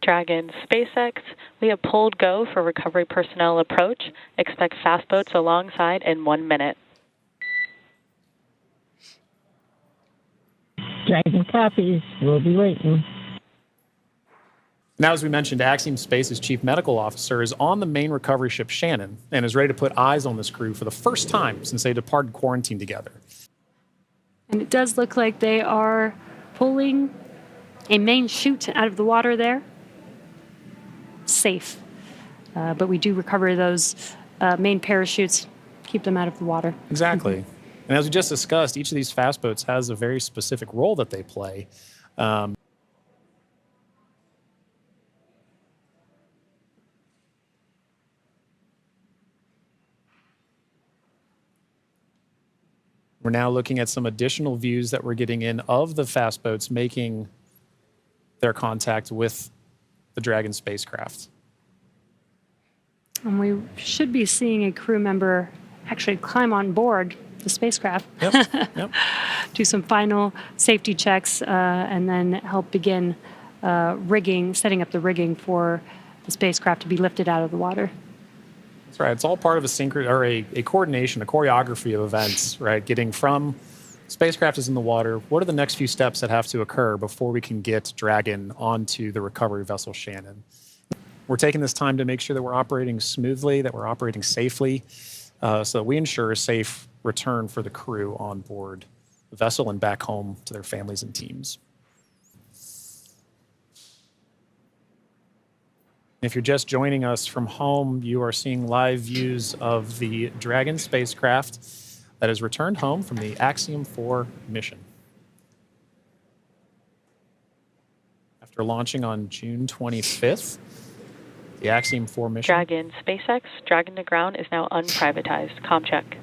Dragon SpaceX, we have pulled go for recovery personnel approach. Expect fast boats alongside in 1 minute. Dragon copies. We'll be waiting. Now, as we mentioned, Axiom Space's chief medical officer is on the main recovery ship Shannon and is ready to put eyes on this crew for the first time since they departed quarantine together. And it does look like they are pulling a main chute out of the water there. Safe. But we do recover those main parachutes, keep them out of the water. Exactly. And as we just discussed, each of these fast boats has a very specific role that they play. We're now looking at some additional views that we're getting in of the fast boats making their contact with the Dragon spacecraft. And we should be seeing a crew member actually climb on board the spacecraft. Yep. Do some final safety checks and then help begin setting up the rigging for the spacecraft to be lifted out of the water. That's right. It's all part of a coordination, a choreography of events, right? Getting from spacecraft is in the water. What are the next few steps that have to occur before we can get Dragon onto the recovery vessel Shannon? We're taking this time to make sure that we're operating smoothly, that we're operating safely, so that we ensure a safe return for the crew on board the vessel and back home to their families and teams. If you're just joining us from home, you are seeing live views of the Dragon spacecraft that has returned home from the Axiom 4 mission. After launching on June 25th, the Axiom 4 mission... Dragon SpaceX, Dragon to ground is now unprivatized. Comm check.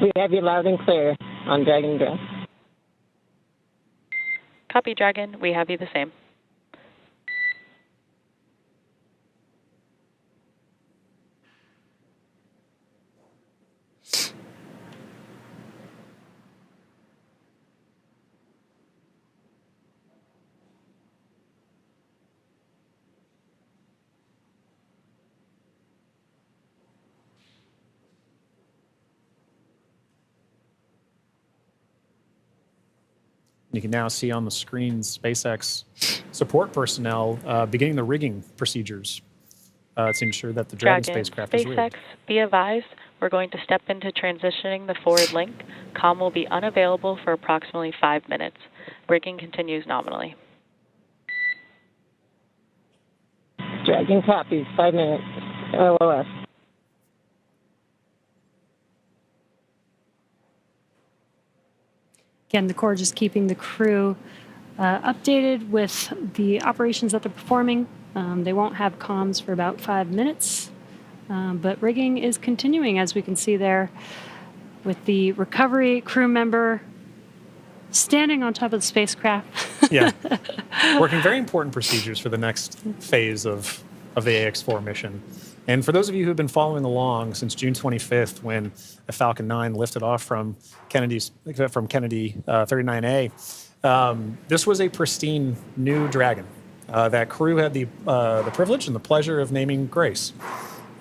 We have you loud and clear on Dragon ground. Copy, Dragon. We have you the same. You can now see on the screen SpaceX support personnel beginning the rigging procedures to ensure that the Dragon spacecraft is rigged. SpaceX, be advised, we're going to step into transitioning the forward link. Comm will be unavailable for approximately 5 minutes. Rigging continues nominally. Dragon copies. 5 minutes. LOS. Again, the Corps just keeping the crew updated with the operations that they're performing. They won't have comms for about 5 minutes, but rigging is continuing, as we can see there, with the recovery crew member standing on top of the spacecraft. Yeah, working very important procedures for the next phase of the AX-4 mission. And for those of you who have been following along since June 25th, when the Falcon 9 lifted off from Kennedy 39A, this was a pristine new Dragon. That crew had the privilege and the pleasure of naming Grace.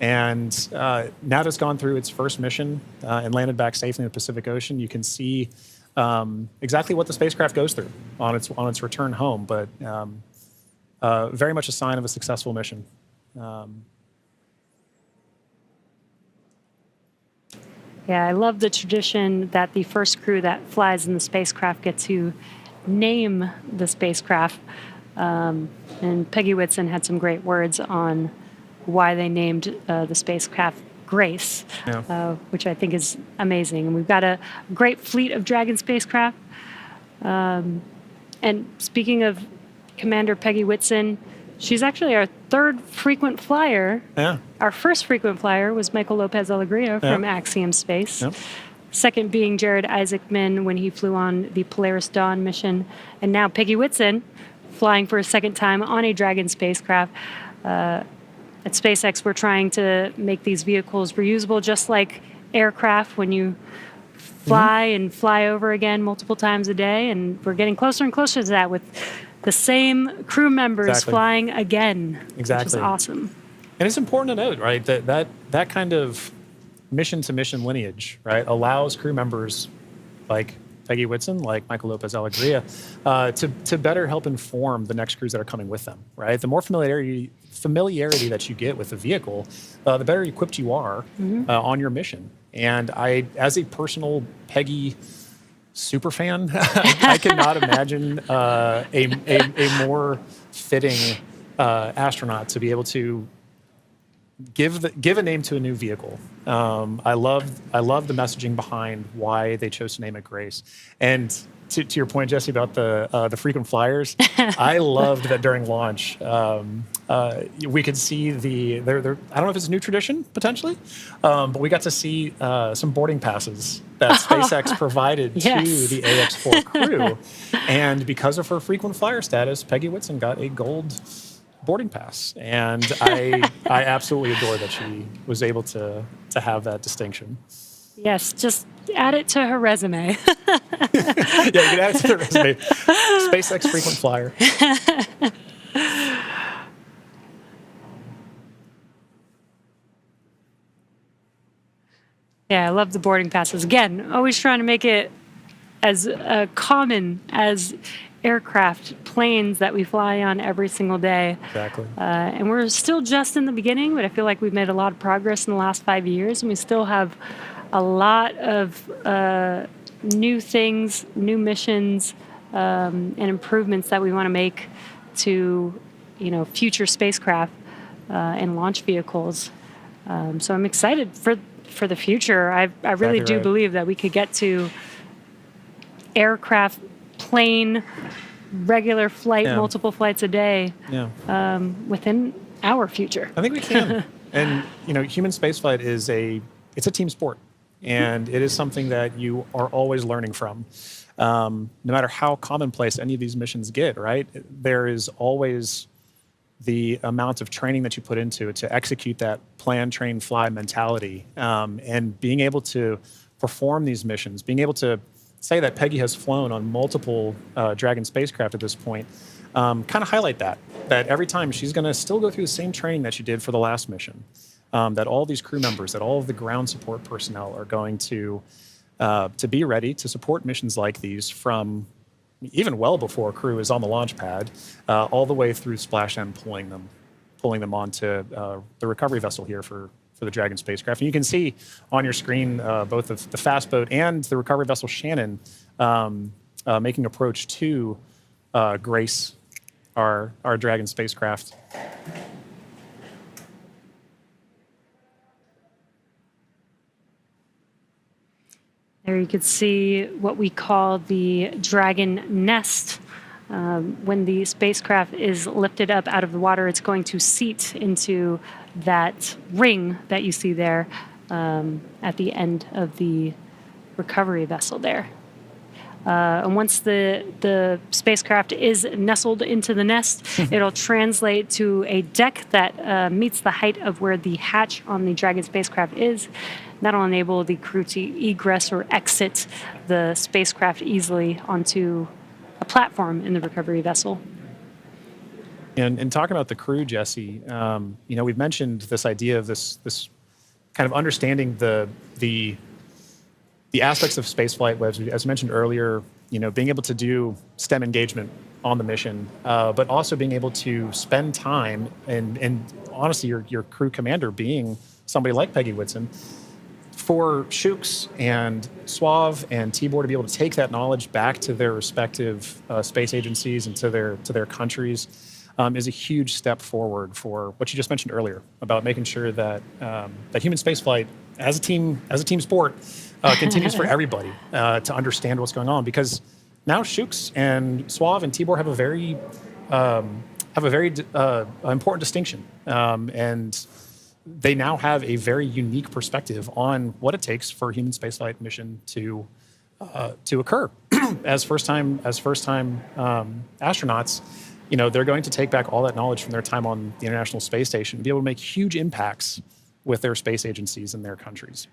And now that it's gone through its first mission and landed back safely in the Pacific Ocean, you can see exactly what the spacecraft goes through on its return home, but very much a sign of a successful mission. Yeah, I love the tradition that the first crew that flies in the spacecraft get to name the spacecraft. And Peggy Whitson had some great words on why they named the spacecraft Grace, which I think is amazing. And we've got a great fleet of Dragon spacecraft. And speaking of Commander Peggy Whitson, she's actually our third frequent flyer. Yeah. Our first frequent flyer was Michael Lopez Alegria from Axiom Space. Yep. Second being Jared Isaacman when he flew on the Polaris Dawn mission. And now Peggy Whitson flying for a second time on a Dragon spacecraft. At SpaceX, we're trying to make these vehicles reusable, just like aircraft when you fly and fly over again multiple times a day. And we're getting closer and closer to that with the same crew members Exactly. flying again, which is Exactly. awesome. And it's important to note, right, that kind of mission-to-mission lineage, right, allows crew members like Peggy Whitson, like Michael Lopez Alegria, to better help inform the next crews that are coming with them, right? The more familiarity that you get with the vehicle, the better equipped you are on your mission. And I, as a personal Peggy super fan, I cannot imagine a more fitting astronaut to be able to give a name to a new vehicle. I love the messaging behind why they chose to name it Grace. And to your point, Jesse, about the frequent flyers, I loved that during launch we could see I don't know if it's a new tradition potentially, but we got to see some boarding passes that SpaceX provided Yes. to the AX4 crew, and because of her frequent flyer status, Peggy Whitson got a gold boarding pass, and I absolutely adore that she was able to have that distinction. Yes, just add it to her resume. Yeah, you can add it to the resume. SpaceX frequent flyer. Yeah, I love the boarding passes. Again, always trying to make it as common as aircraft, planes that we fly on every single day. Exactly. And we're still just in the beginning, but I feel like we've made a lot of progress in the last 5 years, and we still have a lot of new things, new missions, and improvements that we want to make to, future spacecraft and launch vehicles. So I'm excited for the future. I really Exactly do right. believe that we could get to aircraft, plane, regular flight, Yeah. multiple flights a day within our future. I think we can. And human spaceflight is it's a team sport, and it is something that you are always learning from. No matter how commonplace any of these missions get, right? There is always the amount of training that you put into it to execute that plan, train, fly mentality, and being able to perform these missions, being able to say that Peggy has flown on multiple Dragon spacecraft at this point, kind of highlight that every time she's going to still go through the same training that she did for the last mission, that all these crew members, that all of the ground support personnel are going to be ready to support missions like these from even well before crew is on the launch pad, all the way through splashdown, pulling them onto the recovery vessel here for the Dragon spacecraft. And you can see on your screen both the fast boat and the recovery vessel Shannon making approach to Grace, our Dragon spacecraft. There you could see what we call the Dragon nest. When the spacecraft is lifted up out of the water, it's going to seat into that ring that you see there at the end of the recovery vessel there. And once the spacecraft is nestled into the nest, it'll translate to a deck that meets the height of where the hatch on the Dragon spacecraft is. That'll enable the crew to egress or exit the spacecraft easily onto a platform in the recovery vessel. And talking about the crew, Jesse, we've mentioned this idea of this kind of understanding the aspects of spaceflight, as mentioned earlier, being able to do STEM engagement on the mission, but also being able to spend time and honestly, your crew commander being somebody like Peggy Whitson, for Shooks and Suave and Tibor to be able to take that knowledge back to their respective space agencies and to their countries is a huge step forward for what you just mentioned earlier about making sure that that human spaceflight as a team sport continues for everybody to understand what's going on, because now Shooks and Suave and Tibor have a very important distinction, and they now have a very unique perspective on what it takes for a human spaceflight mission to occur. as first time astronauts, they're going to take back all that knowledge from their time on the International Space Station and be able to make huge impacts with their space agencies and their countries.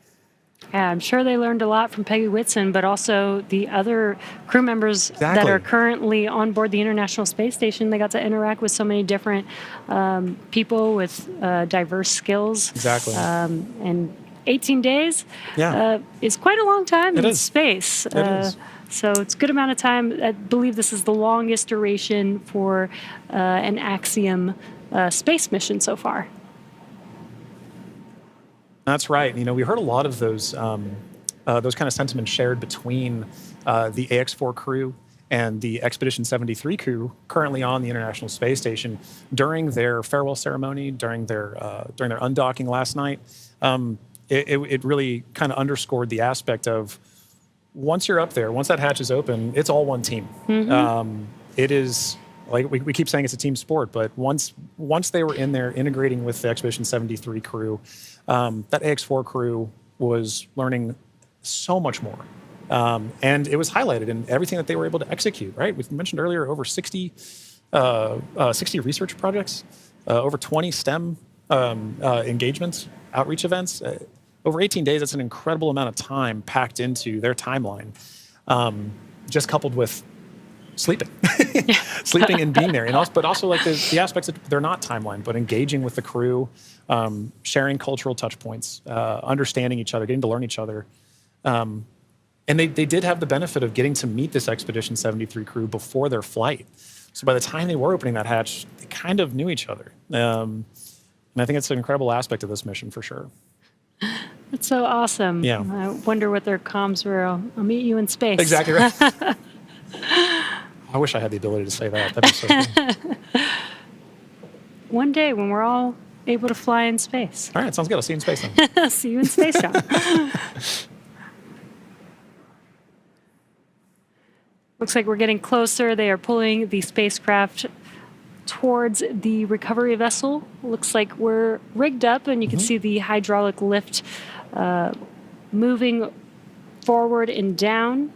Yeah, I'm sure they learned a lot from Peggy Whitson, but also the other crew members that are currently on board the International Space Station. They got to interact with so many different people with diverse skills. Exactly. And 18 days Yeah. is quite a long time in is. space. It is. So it's a good amount of time. I believe this is the longest duration for an Axiom space mission so far. That's right. You know, we heard a lot of those kind of sentiments shared between the AX-4 crew and the Expedition 73 crew currently on the International Space Station during their farewell ceremony, during their undocking last night. It really kind of underscored the aspect of once you're up there, once that hatch is open, it's all one team. Mm-hmm. It is. Like we keep saying, it's a team sport, but once they were in there integrating with the Expedition 73 crew, that AX-4 crew was learning so much more. And it was highlighted in everything that they were able to execute, right? We mentioned earlier over 60 research projects, over 20 STEM engagements, outreach events. Over 18 days, that's an incredible amount of time packed into their timeline, just coupled with sleeping and being there, and but also like the aspects that they're not timeline, but engaging with the crew, sharing cultural touch points, understanding each other, getting to learn each other. And they did have the benefit of getting to meet this Expedition 73 crew before their flight. So by the time they were opening that hatch, they kind of knew each other. And I think it's an incredible aspect of this mission for sure. That's so awesome. Yeah. I wonder what their comms were. I'll meet you in space. Exactly right. I wish I had the ability to say that. That'd be so cool. One day when we're all able to fly in space. All right, sounds good. I'll see you in space then. See you in space, John. Looks like we're getting closer. They are pulling the spacecraft towards the recovery vessel. Looks like we're rigged up, and you can see the hydraulic lift moving forward and down.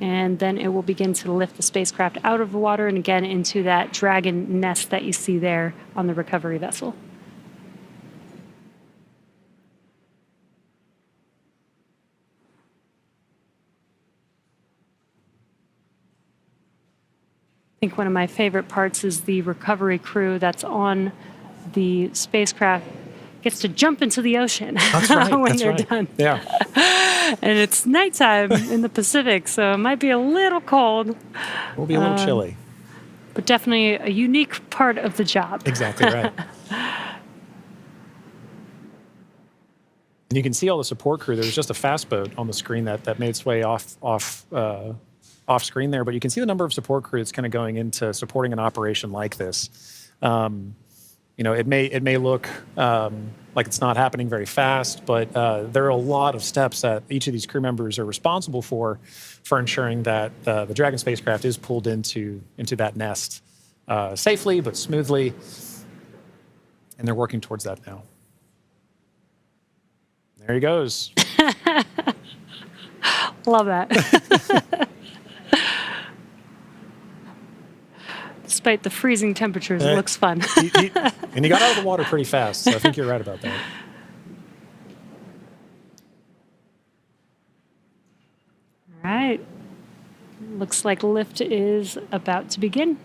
And then it will begin to lift the spacecraft out of the water and again into that Dragon nest that you see there on the recovery vessel. I think one of my favorite parts is the recovery crew that's on the spacecraft gets to jump into the ocean when they're done. Yeah. And it's nighttime in the Pacific, so it might be a little cold. We'll be a little chilly. But definitely a unique part of the job. Exactly right. And you can see all the support crew. There's just a fast boat on the screen that made its way off screen there, but you can see the number of support crew that's kind of going into supporting an operation like this. You know, it may look like it's not happening very fast, but there are a lot of steps that each of these crew members are responsible for ensuring that the Dragon spacecraft is pulled into that nest safely but smoothly, and they're working towards that now. There he goes. Love that. Despite the freezing temperatures, it looks fun. And he got out of the water pretty fast, so I think you're right about that. All right. Looks like lift is about to begin.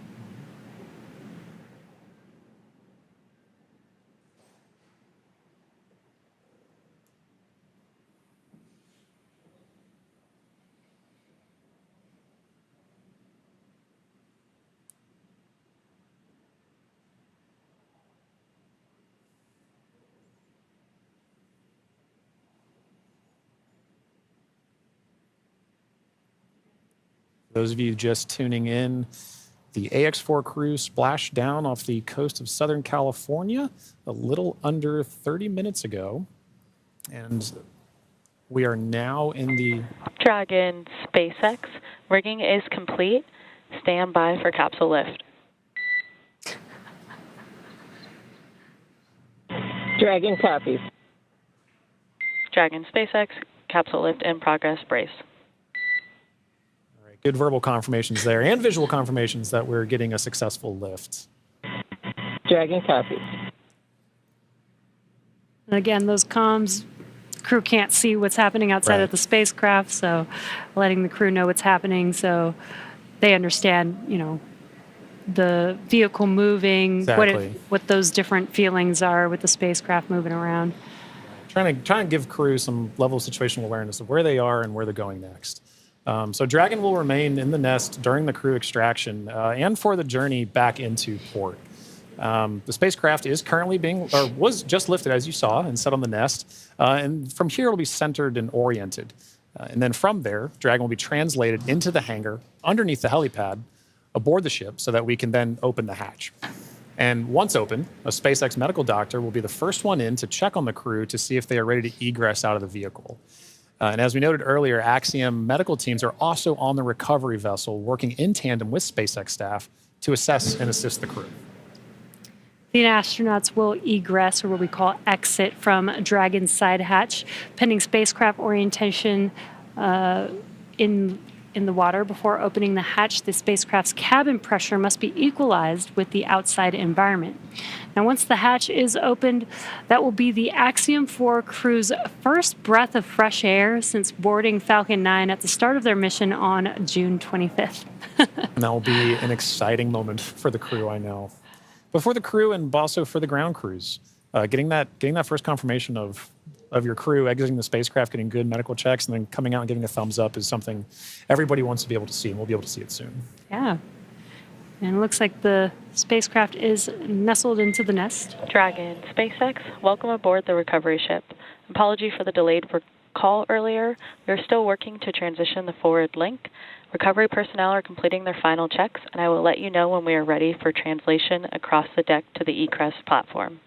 Those of you just tuning in, the AX-4 crew splashed down off the coast of Southern California a little under 30 minutes ago. And we are now in the Dragon SpaceX. Rigging is complete. Stand by for capsule lift. Dragon copies. Dragon SpaceX, capsule lift in progress, brace. good verbal confirmations there and visual confirmations that we're getting a successful lift. Dragon copies. And again, those comms crew can't see what's happening outside of the spacecraft, so letting the crew know what's happening so they understand, the vehicle moving, what those different feelings are with the spacecraft moving around. Trying to give crew some level of situational awareness of where they are and where they're going next. So Dragon will remain in the nest during the crew extraction and for the journey back into port. The spacecraft is currently was just lifted, as you saw, and set on the nest. And from here, it'll be centered and oriented. And then from there, Dragon will be translated into the hangar underneath the helipad aboard the ship so that we can then open the hatch. And once open, a SpaceX medical doctor will be the first one in to check on the crew to see if they are ready to egress out of the vehicle. And as we noted earlier, Axiom medical teams are also on the recovery vessel working in tandem with SpaceX staff to assess and assist the crew. The astronauts will egress, or what we call exit, from Dragon's side hatch, pending spacecraft orientation in the water. Before opening the hatch, the spacecraft's cabin pressure must be equalized with the outside environment. Now, once the hatch is opened, that will be the Axiom 4 crew's first breath of fresh air since boarding Falcon 9 at the start of their mission on June 25th. And that will be an exciting moment for the crew, I know. But for the crew and also for the ground crews, getting that first confirmation of your crew exiting the spacecraft, getting good medical checks, and then coming out and giving a thumbs up is something everybody wants to be able to see, and we'll be able to see it soon. Yeah. And it looks like the spacecraft is nestled into the nest. Dragon, SpaceX, welcome aboard the recovery ship. Apology for the delayed call earlier. We are still working to transition the forward link. Recovery personnel are completing their final checks, and I will let you know when we are ready for translation across the deck to the egress platform.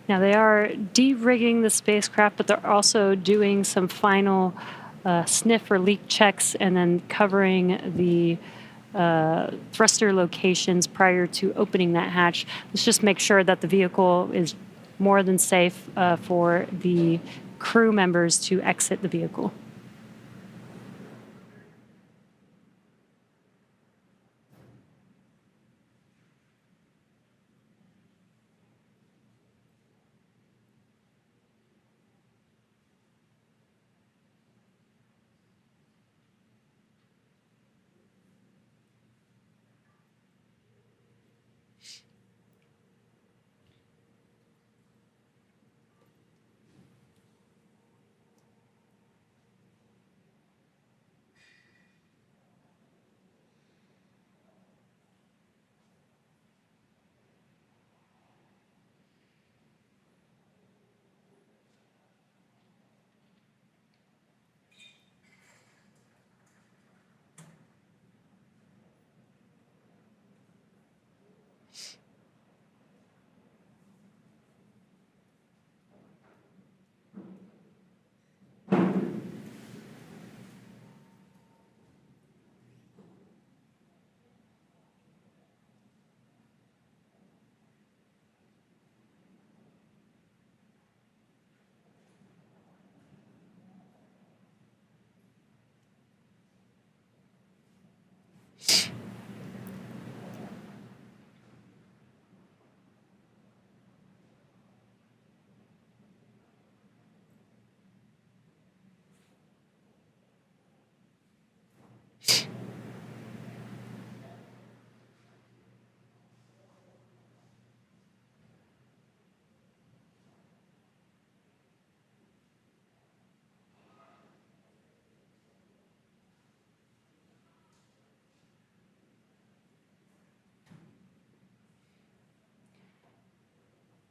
Now, they are de-rigging the spacecraft, but they're also doing some final sniff or leak checks and then covering the thruster locations prior to opening that hatch. Let's just make sure that the vehicle is more than safe for the crew members to exit the vehicle.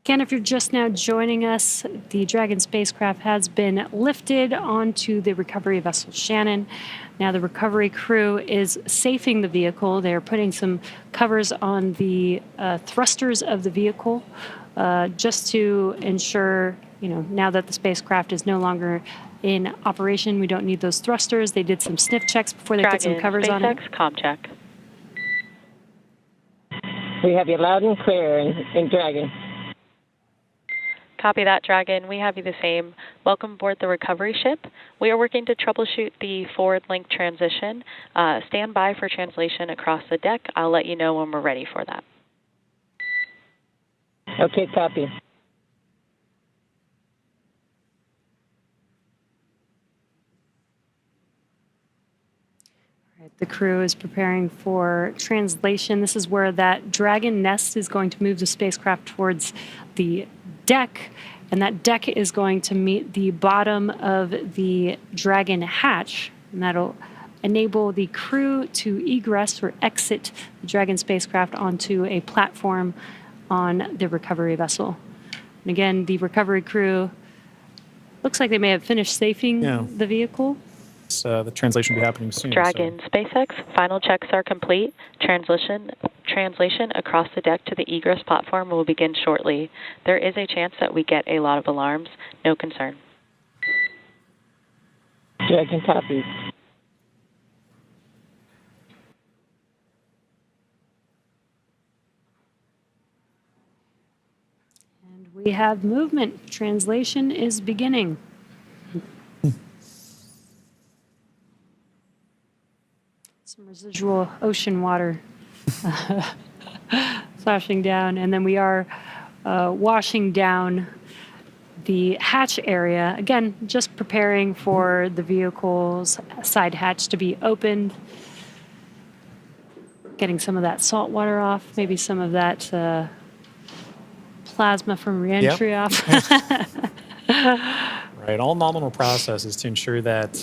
Again, if you're just now joining us, the Dragon spacecraft has been lifted onto the recovery vessel Shannon. Now the recovery crew is safing the vehicle. They're putting some covers on the thrusters of the vehicle just to ensure, now that the spacecraft is no longer in operation, we don't need those thrusters. They did some sniff checks before they put some covers on it. SpaceX, comm check. We have you loud and clear in Dragon. Copy that, Dragon. We have you the same. Welcome aboard the recovery ship. We are working to troubleshoot the forward link transition. Stand by for translation across the deck. I'll let you know when we're ready for that. Okay, copy. The crew is preparing for translation. This is where that Dragon nest is going to move the spacecraft towards the deck, and that deck is going to meet the bottom of the Dragon hatch, and that'll enable the crew to egress or exit the Dragon spacecraft onto a platform on the recovery vessel. And again, the recovery crew looks like they may have finished safing the vehicle. The translation will be happening soon. Dragon, SpaceX, final checks are complete. Translation across the deck to the egress platform will begin shortly. There is a chance that we get a lot of alarms. No concern. Dragon, copy. And we have movement. Translation is beginning. Some residual ocean water splashing down, and then we are washing down the hatch area. Again, just preparing for the vehicle's side hatch to be opened. Getting some of that salt water off, maybe some of that plasma from reentry off. Right, all nominal processes to ensure that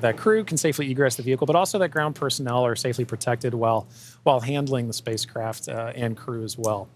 that crew can safely egress the vehicle, but also that ground personnel are safely protected while handling the spacecraft and crew as well.